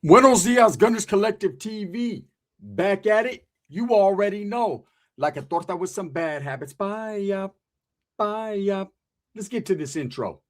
Buenos dias, Gunners Collective TV. Back at it. You already know. Like a torta with some bad habits. Bye up. Bye up. Let's get to this intro.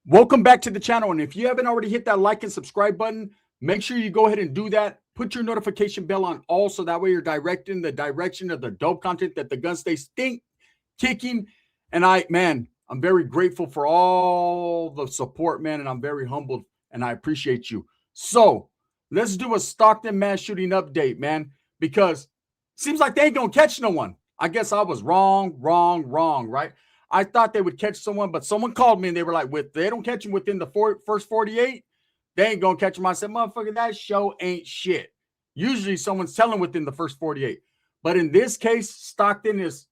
Welcome back to the channel, and if you haven't already hit that like and subscribe button, make sure you go ahead and do that. Put your notification bell on all so that way you're directing the direction of the dope content that the gun stays kicking. And I'm very grateful for all the support, man, and I'm very humbled and I appreciate you. So let's do a Stockton mass shooting update, man, because it seems like they ain't gonna catch no one. I guess I was wrong, right? I thought they would catch someone, but someone called me and they were like, they don't catch him within the first 48, they ain't going to catch him. I said, motherfucker, that show ain't shit. Usually someone's telling within the first 48. But in this case, Stockton is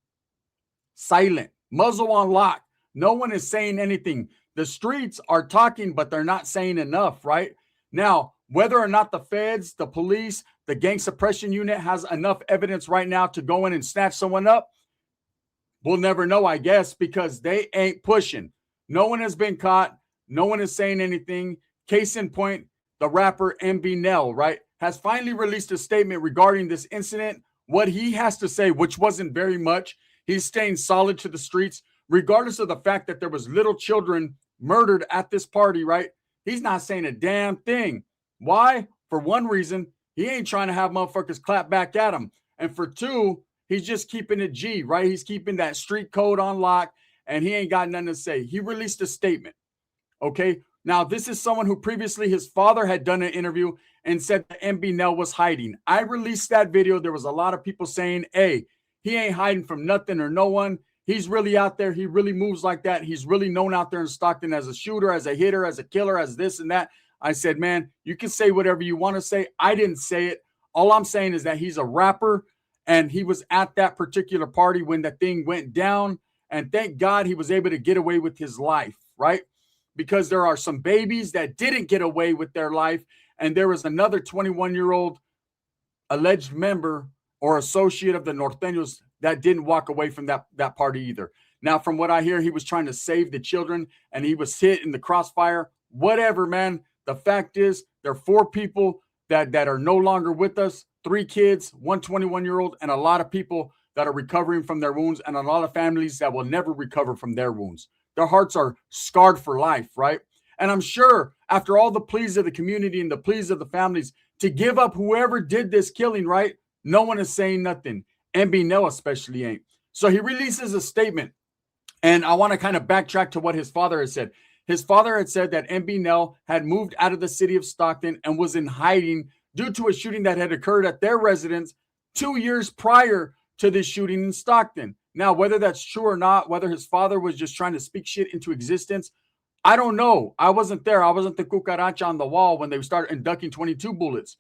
silent, muzzle on lock. No one is saying anything. The streets are talking, but they're not saying enough, right? Now, whether or not the feds, the police, the gang suppression unit has enough evidence right now to go in and snatch someone up, we'll never know, I guess, because they ain't pushing. No one has been caught. No one is saying anything. Case in point, the rapper MBnel, right, has finally released a statement regarding this incident. What he has to say, which wasn't very much, he's staying solid to the streets, regardless of the fact that there was little children murdered at this party, right? He's not saying a damn thing. Why? For one reason, he ain't trying to have motherfuckers clap back at him. And for two, he's just keeping it G, right? He's keeping that street code on lock, and he ain't got nothing to say. He released a statement, okay? Now, this is someone who previously, his father had done an interview and said that MBnel was hiding. I released that video. There was a lot of people saying, hey, he ain't hiding from nothing or no one. He's really out there. He really moves like that. He's really known out there in Stockton as a shooter, as a hitter, as a killer, as this and that. I said, man, you can say whatever you want to say. I didn't say it. All I'm saying is that he's a rapper, and he was at that particular party when the thing went down. And thank God he was able to get away with his life, right? Because there are some babies that didn't get away with their life. And there was another 21-year-old alleged member or associate of the Norteños that didn't walk away from that party either. Now, from what I hear, he was trying to save the children and he was hit in the crossfire. Whatever, man. The fact is, there are 4 people that are no longer with us. 3 kids, 1 21-year-old, and a lot of people that are recovering from their wounds, and a lot of families that will never recover from their wounds. Their hearts are scarred for life, right? And I'm sure after all the pleas of the community and the pleas of the families to give up whoever did this killing, right? No one is saying nothing. MBnel especially ain't. So he releases a statement, and I want to kind of backtrack to what his father had said. His father had said that MBnel had moved out of the city of Stockton and was in hiding due to a shooting that had occurred at their residence 2 years prior to this shooting in Stockton. Now, whether that's true or not, whether his father was just trying to speak shit into existence, I don't know. I wasn't there. I wasn't the cucaracha on the wall when they started inducting 22 bullets.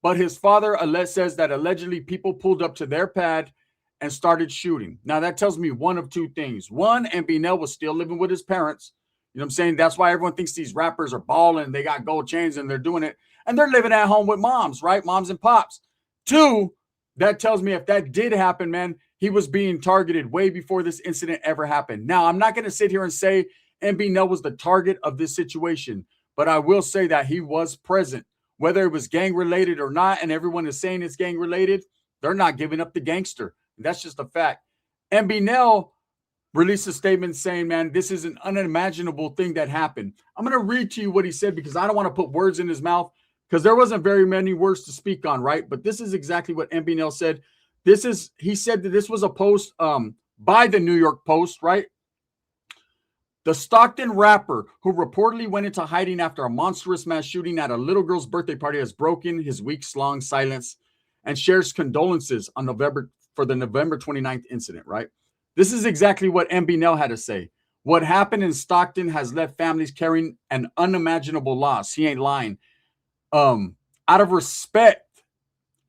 But his father says that allegedly people pulled up to their pad and started shooting. Now, that tells me one of 2 things. One, MBnel was still living with his parents. You know what I'm saying? That's why everyone thinks these rappers are balling. They got gold chains and they're doing it. And they're living at home with moms, right? Moms and pops. 2, that tells me if that did happen, man, he was being targeted way before this incident ever happened. Now, I'm not going to sit here and say MBnel was the target of this situation, but I will say that he was present. Whether it was gang-related or not, and everyone is saying it's gang-related, they're not giving up the gangster. That's just a fact. MBnel released a statement saying, man, this is an unimaginable thing that happened. I'm going to read to you what he said because I don't want to put words in his mouth because there wasn't very many words to speak on, right? But this is exactly what MBnel said. He said that this was a post by the New York Post, right? The Stockton rapper who reportedly went into hiding after a monstrous mass shooting at a little girl's birthday party has broken his weeks-long silence and shares condolences on for the November 29th incident, right? This is exactly what MBnel had to say. What happened in Stockton has left families carrying an unimaginable loss. He ain't lying. Out of respect,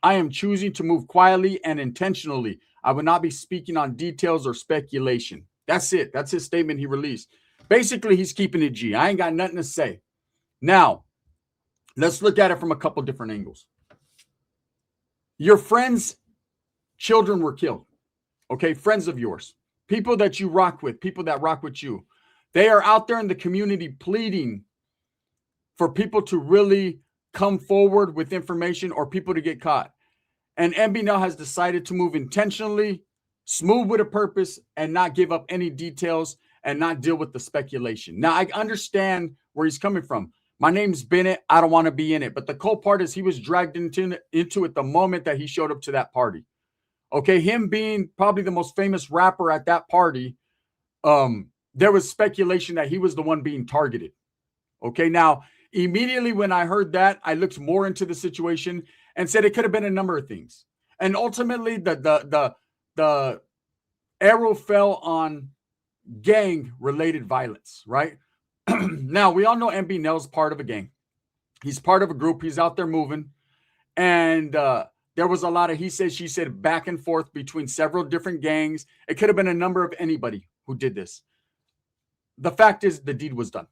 I am choosing to move quietly and intentionally. I will not be speaking on details or speculation. That's it. That's his statement he released. Basically, he's keeping it G. I ain't got nothing to say. Now, let's look at it from a couple different angles. Your friends' children were killed. Okay, friends of yours, people that you rock with, people that rock with you. They are out there in the community pleading for people to really come forward with information or people to get caught. And MBnel has decided to move intentionally, smooth with a purpose, and not give up any details and not deal with the speculation. Now, I understand where he's coming from. My name's Bennett. I don't want to be in it. But the cool part is he was dragged into it the moment that he showed up to that party. Okay, him being probably the most famous rapper at that party, there was speculation that he was the one being targeted. Okay, now, immediately when I heard that, I looked more into the situation and said it could have been a number of things. And ultimately, the arrow fell on gang-related violence, right? Now, we all know MBnel is part of a gang. He's part of a group. He's out there moving. And there was a lot of he said, she said, back and forth between several different gangs. It could have been a number of anybody who did this. The fact is the deed was done.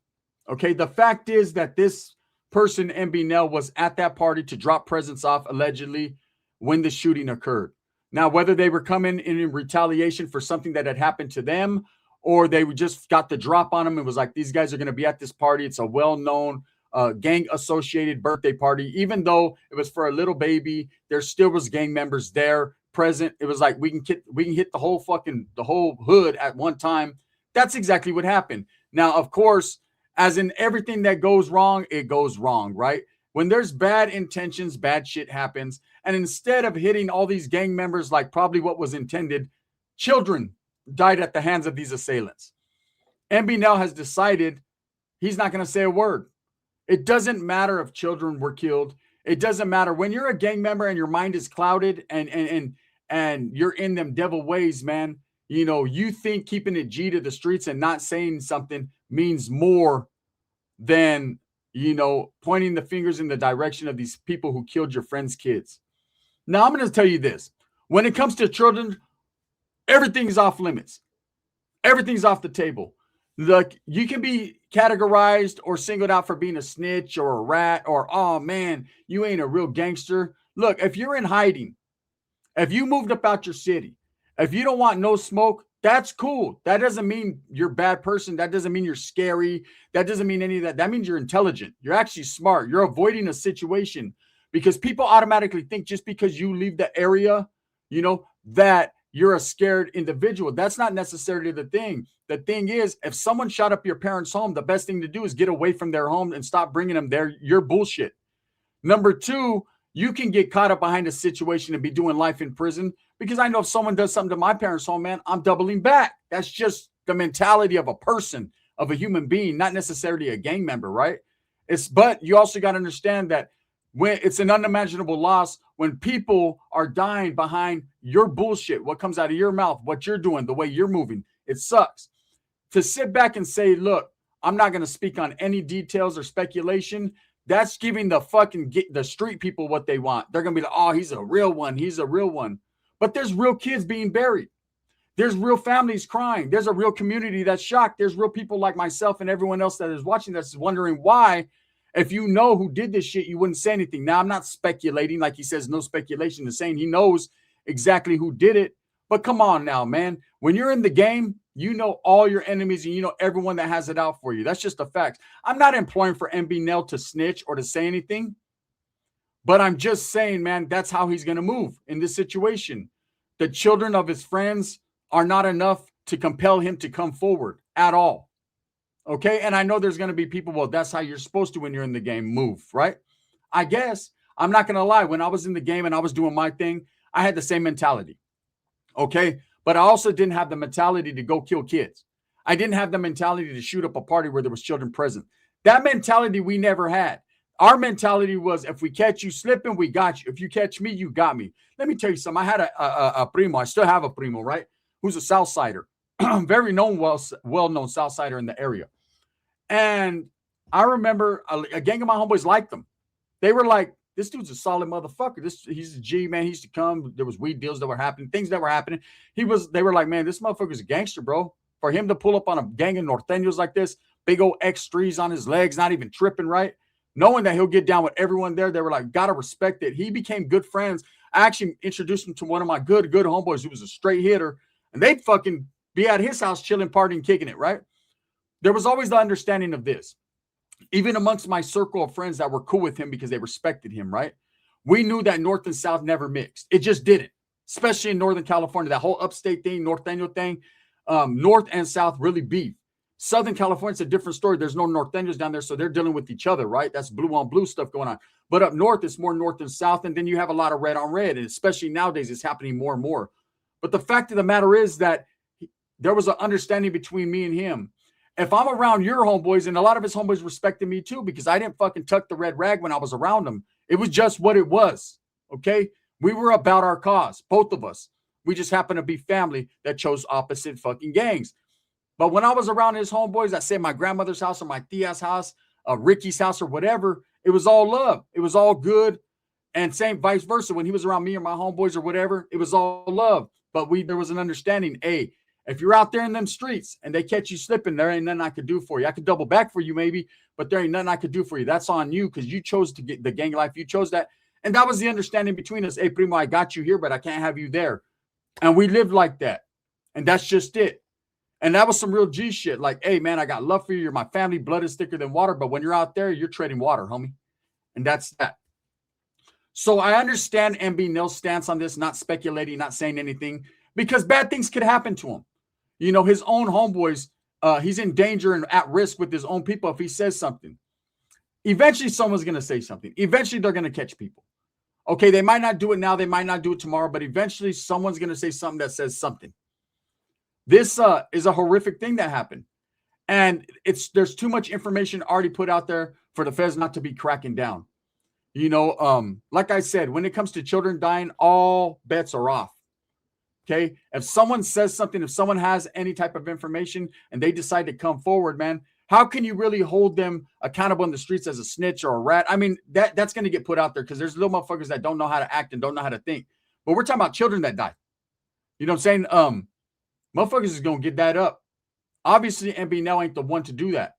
Okay, the fact is that this person, MBnel, was at that party to drop presents off, allegedly, when the shooting occurred. Now, whether they were coming in retaliation for something that had happened to them, or they just got the drop on them and was like, these guys are going to be at this party. It's a well-known gang-associated birthday party. Even though it was for a little baby, there still was gang members there present. It was like, we can hit the whole hood at one time. That's exactly what happened. Now, of course, as in everything that goes wrong, it goes wrong, right? When there's bad intentions, bad shit happens. And instead of hitting all these gang members like probably what was intended, children died at the hands of these assailants. MBnel has decided he's not going to say a word. It doesn't matter if children were killed. It doesn't matter. When you're a gang member and your mind is clouded and you're in them devil ways, man, you know, you think keeping it G to the streets and not saying something means more than, you know, pointing the fingers in the direction of these people who killed your friends' kids. Now, I'm going to tell you this. When it comes to children, everything's off limits. Everything's off the table. Look, you can be categorized or singled out for being a snitch or a rat or, oh, man, you ain't a real gangster. Look, if you're in hiding, if you moved up out your city, if you don't want no smoke, that's cool. That doesn't mean you're a bad person. That doesn't mean you're scary. That doesn't mean any of that. That means you're intelligent. You're actually smart. You're avoiding a situation because people automatically think just because you leave the area, you know, that you're a scared individual. That's not necessarily the thing. The thing is, if someone shot up your parents' home, the best thing to do is get away from their home and stop bringing them there. You're bullshit. Number two, you can get caught up behind a situation and be doing life in prison because I know if someone does something to my parents' home, man, I'm doubling back. That's just the mentality of a person, of a human being, not necessarily a gang member, right? But you also got to understand that when it's an unimaginable loss, when people are dying behind your bullshit, what comes out of your mouth, what you're doing, the way you're moving, it sucks. To sit back and say, look, I'm not going to speak on any details or speculation, that's giving the street people what they want. They're going to be like, oh, he's a real one. He's a real one. But there's real kids being buried. There's real families crying. There's a real community that's shocked. There's real people like myself and everyone else that is watching that's wondering why, if you know who did this shit, you wouldn't say anything. Now, I'm not speculating. Like he says, no speculation is saying he knows exactly who did it. But come on now, man. When you're in the game, you know all your enemies and you know everyone that has it out for you. That's just a fact. I'm not imploring for MBnel to snitch or to say anything, but I'm just saying, man, that's how he's going to move in this situation. The children of his friends are not enough to compel him to come forward at all. Okay? And I know there's going to be people, well, that's how you're supposed to when you're in the game, move, right? I guess. I'm not going to lie. When I was in the game and I was doing my thing, I had the same mentality. Okay? But I also didn't have the mentality to go kill kids. I didn't have the mentality to shoot up a party where there was children present. That mentality we never had. Our mentality was, if we catch you slipping, we got you. If you catch me, you got me. Let me tell you something. I had a primo. I still have a primo, right? Who's a Southsider. Very known, well-known Southsider in the area. And I remember a gang of my homeboys liked them. They were like, this dude's a solid motherfucker. He's a G, man. He used to come. There was weed deals that were happening, things that were happening. They were like, man, this motherfucker's a gangster, bro. for him to pull up on a gang of norteños like this, big old X3s on his legs, not even tripping, right? Knowing that he'll get down with everyone there, they were like, gotta respect it. He became good friends. I actually introduced him to one of my good homeboys who was a straight hitter, and they'd fucking be at his house chilling, partying, kicking it, right? There was always the understanding of this. Even amongst my circle of friends that were cool with him because they respected him, right? We knew that North and South never mixed. It just didn't, especially in Northern California. That whole upstate thing, Norteño thing, North and South really beef. Southern California, it's a different story. There's no Norteños down there, so they're dealing with each other, right? That's blue on blue stuff going on. But up north, it's more North and South, and then you have a lot of red on red, and especially nowadays, it's happening more and more. But the fact of the matter is that there was an understanding between me and him. If I'm around your homeboys, and a lot of his homeboys respected me too, because I didn't fucking tuck the red rag when I was around them. It was just what it was, okay? We were about our cause, both of us. We just happened to be family that chose opposite fucking gangs. But when I was around his homeboys, I said my grandmother's house or my tia's house, Ricky's house or whatever, it was all love. It was all good. And same vice versa. When he was around me or my homeboys or whatever, it was all love. But there was an understanding, hey, if you're out there in them streets and they catch you slipping, there ain't nothing I could do for you. I could double back for you maybe, but there ain't nothing I could do for you. That's on you because you chose to get the gang life. You chose that. And that was the understanding between us. Hey, Primo, I got you here, but I can't have you there. And we lived like that. And that's just it. And that was some real G shit. Like, hey, man, I got love for you. You're my family. Blood is thicker than water. But when you're out there, you're trading water, homie. And that's that. So I understand MBnel's stance on this, not speculating, not saying anything, because bad things could happen to him. You know, his own homeboys, he's in danger and at risk with his own people if he says something. Eventually, someone's going to say something. Eventually, they're going to catch people. Okay, they might not do it now. They might not do it tomorrow. But eventually, someone's going to say something that says something. This is a horrific thing that happened. And there's too much information already put out there for the feds not to be cracking down. You know, like I said, when it comes to children dying, all bets are off. Okay, if someone says something, if someone has any type of information and they decide to come forward, man, how can you really hold them accountable in the streets as a snitch or a rat? I mean, that's going to get put out there because there's little motherfuckers that don't know how to act and don't know how to think. But we're talking about children that die. You know what I'm saying? Motherfuckers is going to get that up. Obviously, MBnel ain't the one to do that.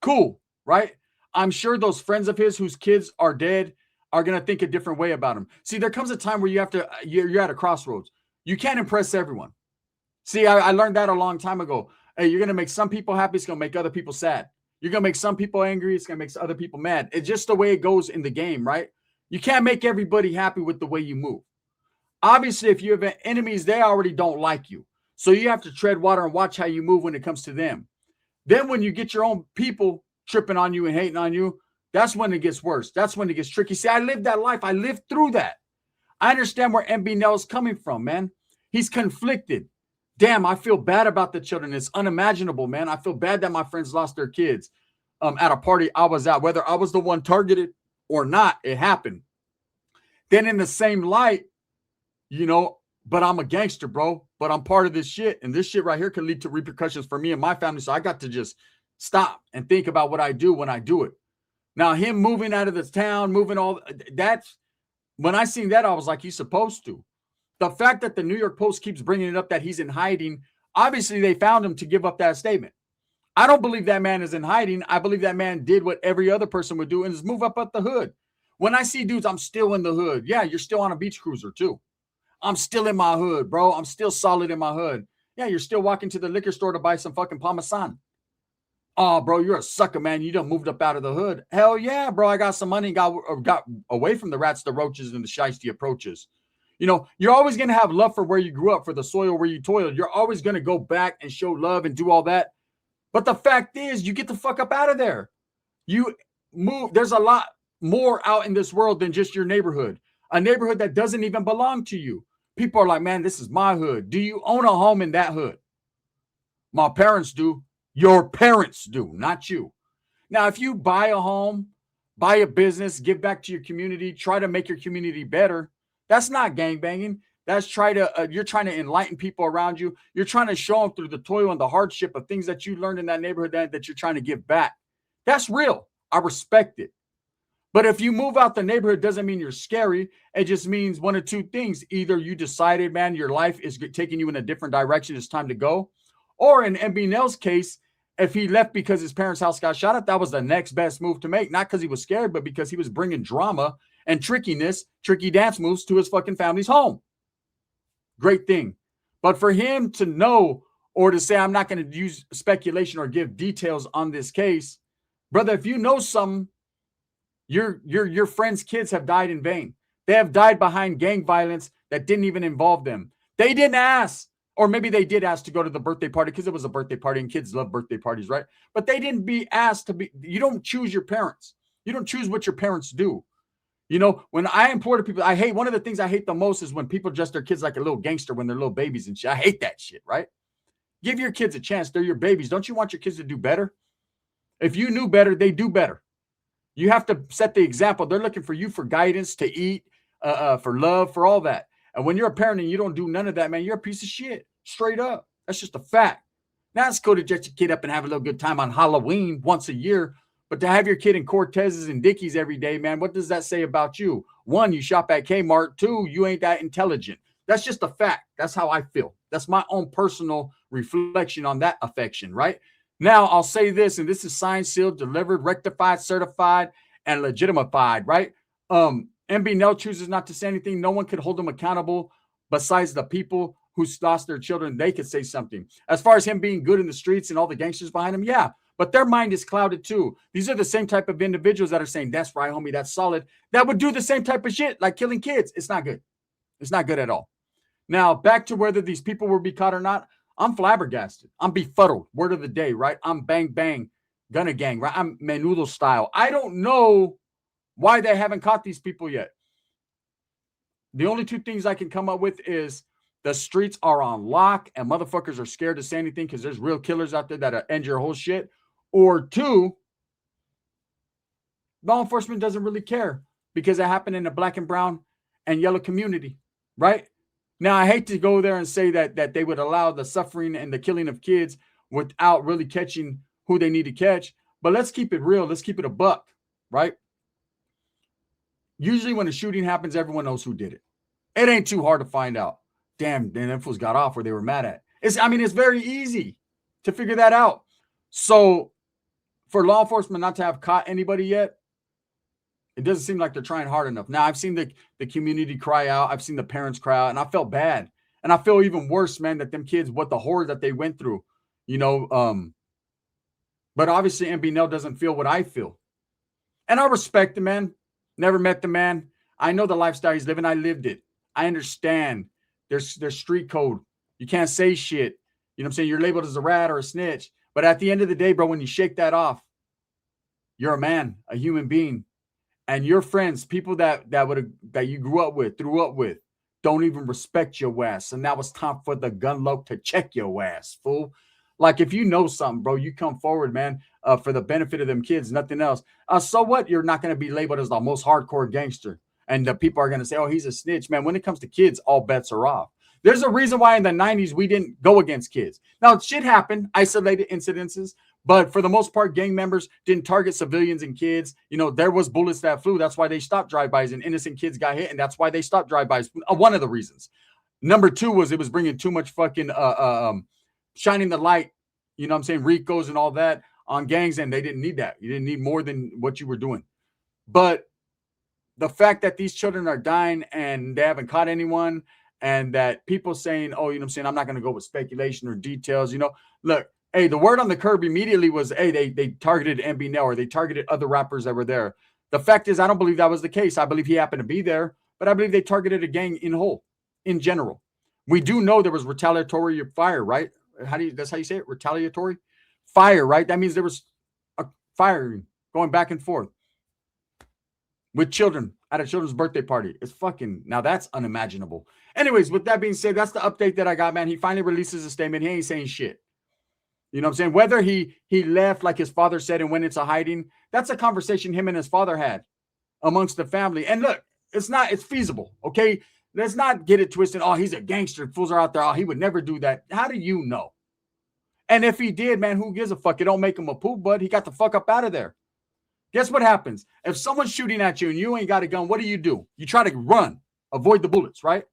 Cool, right? I'm sure those friends of his whose kids are dead are going to think a different way about him. See, there comes a time where you're at a crossroads. You can't impress everyone. See, I learned that a long time ago. Hey, you're going to make some people happy. It's going to make other people sad. You're going to make some people angry. It's going to make other people mad. It's just the way it goes in the game, right? You can't make everybody happy with the way you move. Obviously, if you have enemies, they already don't like you. So you have to tread water and watch how you move when it comes to them. Then when you get your own people tripping on you and hating on you, that's when it gets worse. That's when it gets tricky. See, I lived that life. I lived through that. I understand where MBnel is coming from, man. He's conflicted. Damn, I feel bad about the children. It's unimaginable, man. I feel bad that my friends lost their kids at a party I was at. Whether I was the one targeted or not, it happened. Then in the same light, you know, but I'm a gangster, bro. But I'm part of this shit. And this shit right here can lead to repercussions for me and my family. So I got to just stop and think about what I do when I do it. Now, him moving out of this town, moving all, that's, when I seen that, I was like, he's supposed to. The fact that the New York Post keeps bringing it up that he's in hiding, obviously they found him to give up that statement. I don't believe that man is in hiding. I believe that man did what every other person would do and is move up the hood. When I see dudes, I'm still in the hood. Yeah, you're still on a beach cruiser too. I'm still in my hood, bro. I'm still solid in my hood. Yeah, you're still walking to the liquor store to buy some fucking Parmesan. Oh, bro, you're a sucker, man. You done moved up out of the hood. Hell yeah, bro. I got some money and got away from the rats, the roaches, and the shiesty approaches. You know, you're always going to have love for where you grew up, for the soil where you toiled. You're always going to go back and show love and do all that. But the fact is, you get the fuck up out of there. You move. There's a lot more out in this world than just your neighborhood. A neighborhood that doesn't even belong to you. People are like, man, this is my hood. Do you own a home in that hood? My parents do. Your parents do, not you. Now, if you buy a home, buy a business, give back to your community, try to make your community better, that's not gangbanging. That's you're trying to enlighten people around you. You're trying to show them through the toil and the hardship of things that you learned in that neighborhood that you're trying to give back. That's real. I respect it. But if you move out the neighborhood, doesn't mean you're scary. It just means one of two things. Either you decided, man, your life is taking you in a different direction. It's time to go. Or in MBnel's case, if he left because his parents' house got shot at, that was the next best move to make. Not because he was scared, but because he was bringing drama and trickiness, tricky dance moves to his fucking family's home. Great thing. But for him to know or to say, I'm not going to use speculation or give details on this case, brother, if you know something, your friends' kids have died in vain. They have died behind gang violence that didn't even involve them. They didn't ask. Or maybe they did ask to go to the birthday party because it was a birthday party and kids love birthday parties, right? But they didn't be asked to be. You don't choose your parents. You don't choose what your parents do. You know, when I implore to people, I hate, one of the things I hate the most is when people dress their kids like a little gangster when they're little babies and shit. I hate that shit, right? Give your kids a chance. They're your babies. Don't you want your kids to do better? If you knew better, they do better. You have to set the example. They're looking for you for guidance, to eat, for love, for all that. And when you're a parent and you don't do none of that, man, you're a piece of shit. Straight up. That's just a fact. Now it's cool to dress your kid up and have a little good time on Halloween once a year. But to have your kid in Cortezes and Dickies every day, man, what does that say about you? One, you shop at Kmart. Two, you ain't that intelligent. That's just a fact. That's how I feel. That's my own personal reflection on that affection, right? Now, I'll say this, and this is signed, sealed, delivered, rectified, certified, and legitimatified, right? MBnel chooses not to say anything. No one could hold him accountable besides the people who lost their children. They could say something. As far as him being good in the streets and all the gangsters behind him, yeah, but their mind is clouded too. These are the same type of individuals that are saying, that's right, homie, that's solid. That would do the same type of shit, like killing kids. It's not good. It's not good at all. Now, back to whether these people will be caught or not, I'm flabbergasted. I'm befuddled. Word of the day, right? I'm bang, bang, gunna gang, right? I'm menudo style. I don't know why they haven't caught these people yet. The only two things I can come up with is the streets are on lock and motherfuckers are scared to say anything because there's real killers out there that end your whole shit. Or two, law enforcement doesn't really care because it happened in the black and brown and yellow community, right? Now, I hate to go there and say that they would allow the suffering and the killing of kids without really catching who they need to catch. But let's keep it real. Let's keep it a buck, right? Usually when a shooting happens, everyone knows who did it. It ain't too hard to find out. Damn, them fools got off where they were mad at. It's very easy to figure that out. So for law enforcement not to have caught anybody yet, it doesn't seem like they're trying hard enough. Now, I've seen the community cry out. I've seen the parents cry out, and I felt bad. And I feel even worse, man, that them kids, what the horror that they went through, you know. But obviously, MBnel doesn't feel what I feel. And I respect the man. Never met the man. I know the lifestyle he's living. I lived it. I understand. There's street code. You can't say shit. You know what I'm saying? You're labeled as a rat or a snitch. But at the end of the day, bro, when you shake that off, you're a man, a human being. And your friends, people that you grew up with, don't even respect your ass. And now it's time for the gun loc to check your ass, fool. Like, if you know something, bro, you come forward, man, for the benefit of them kids, nothing else. So what? You're not going to be labeled as the most hardcore gangster. And the people are going to say, oh, he's a snitch, man. When it comes to kids, all bets are off. There's a reason why in the 90s we didn't go against kids. Now, shit happened, isolated incidences. But for the most part, gang members didn't target civilians and kids. You know, there was bullets that flew. That's why they stopped drive-bys and innocent kids got hit. And that's why they stopped drive-bys. One of the reasons. Number two was it was bringing too much fucking shining the light, you know what I'm saying, RICOs and all that on gangs. And they didn't need that. You didn't need more than what you were doing. But the fact that these children are dying and they haven't caught anyone, and that people saying, oh, you know what I'm saying, I'm not going to go with speculation or details. You know, look. Hey, the word on the curb immediately was, hey, they targeted MBnel or they targeted other rappers that were there. The fact is, I don't believe that was the case. I believe he happened to be there, but I believe they targeted a gang in general. We do know there was retaliatory fire, right? That's how you say it? Retaliatory fire, right? That means there was a firing going back and forth with children at a children's birthday party. It's fucking, now that's unimaginable. Anyways, with that being said, that's the update that I got, man. He finally releases a statement. He ain't saying shit. You know what I'm saying? Whether he left, like his father said, and went into hiding, that's a conversation him and his father had amongst the family. And look, it's feasible, okay? Let's not get it twisted. Oh, he's a gangster. Fools are out there. Oh, he would never do that. How do you know? And if he did, man, who gives a fuck? It don't make him a poop bud. He got the fuck up out of there. Guess what happens? If someone's shooting at you and you ain't got a gun, what do? You try to run, avoid the bullets, right?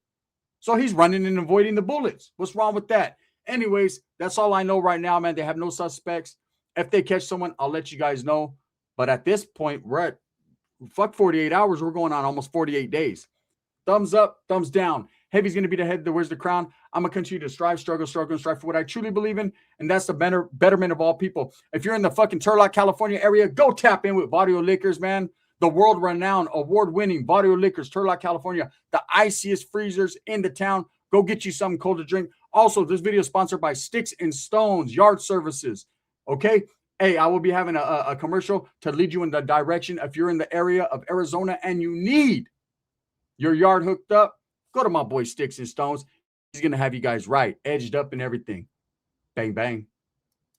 So he's running and avoiding the bullets. What's wrong with that? Anyways, that's all I know right now, man. They have no suspects. If they catch someone, I'll let you guys know. But at this point, we're at fuck 48 hours. We're going on almost 48 days. Thumbs up, thumbs down. Heavy's going to be the head that wears the crown. I'm going to continue to strive, struggle, and strive for what I truly believe in, and that's the betterment of all people. If you're in the fucking Turlock, California area, go tap in with Barrio Liquors, man. The world-renowned, award-winning Barrio Liquors, Turlock, California. The iciest freezers in the town. Go get you something cold to drink. Also, this video is sponsored by Sticks and Stones Yard Services. Okay? Hey, I will be having a commercial to lead you in the direction. If you're in the area of Arizona and you need your yard hooked up, go to my boy Sticks and Stones. He's going to have you guys right, edged up and everything. Bang, bang.